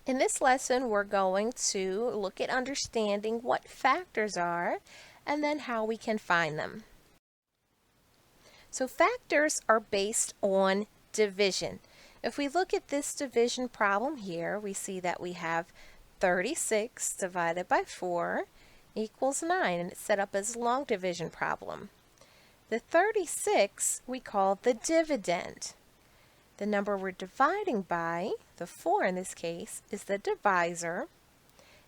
In this lesson, we're going to look at understanding what factors are and then how we can find them. So factors are based on division. If we look at this division problem here, we see that we have 36 divided by 4 equals 9, and it's set up as a long division problem. The 36 we call the dividend. The number we're dividing by, the 4 in this case, is the divisor.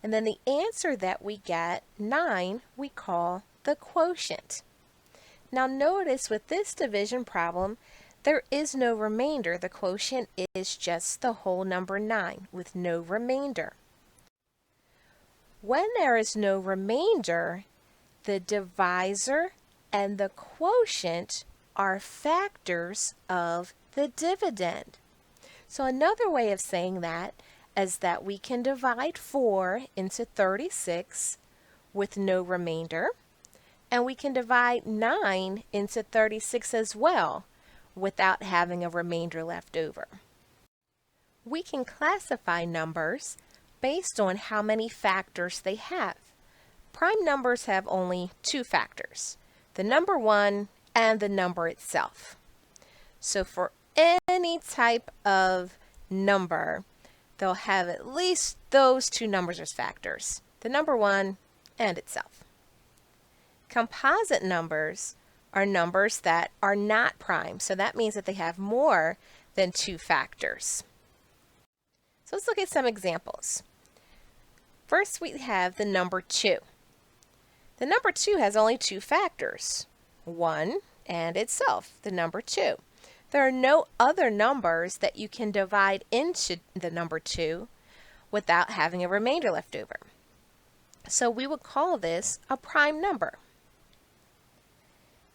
And then the answer that we get, 9, we call the quotient. Now notice with this division problem, there is no remainder. The quotient is just the whole number 9 with no remainder. When there is no remainder, the divisor and the quotient are factors of the dividend. So another way of saying that is that we can divide 4 into 36 with no remainder, and we can divide 9 into 36 as well without having a remainder left over. We can classify numbers based on how many factors they have. Prime numbers have only 2 factors, the number 1 and the number itself. So for any type of number, they'll have at least those 2 numbers as factors, the number 1 and itself. Composite numbers are numbers that are not prime, so that means that they have more than 2 factors. So let's look at some examples. First, we have the number 2. The number 2 has only 2 factors, 1 and itself, the number 2. There are no other numbers that you can divide into the number 2 without having a remainder left over. So we would call this a prime number.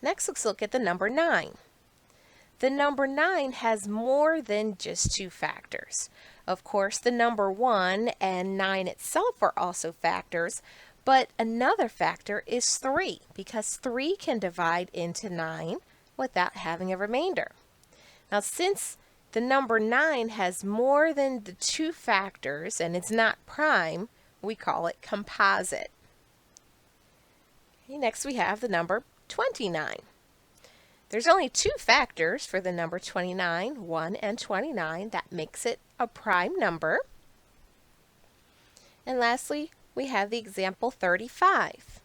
Next, let's look at the number 9. The number 9 has more than just 2 factors. Of course, the number 1 and 9 itself are also factors, but another factor is 3, because 3 can divide into 9 without having a remainder. Now, since the number 9 has more than the 2 factors and it's not prime, we call it composite. Okay, next we have the number 29. There's only 2 factors for the number 29, 1 and 29. That makes it a prime number. And lastly, we have the example 35.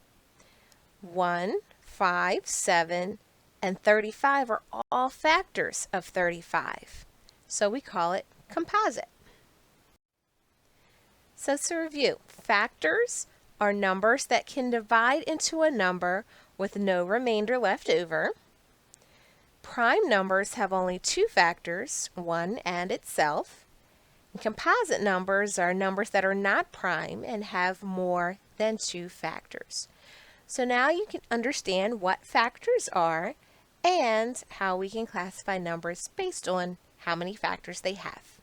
1, 5, 7, and 35 are all factors of 35. So we call it composite. So to review, factors are numbers that can divide into a number with no remainder left over. Prime numbers have only 2 factors, 1 and itself. And composite numbers are numbers that are not prime and have more than 2 factors. So now you can understand what factors are and how we can classify numbers based on how many factors they have.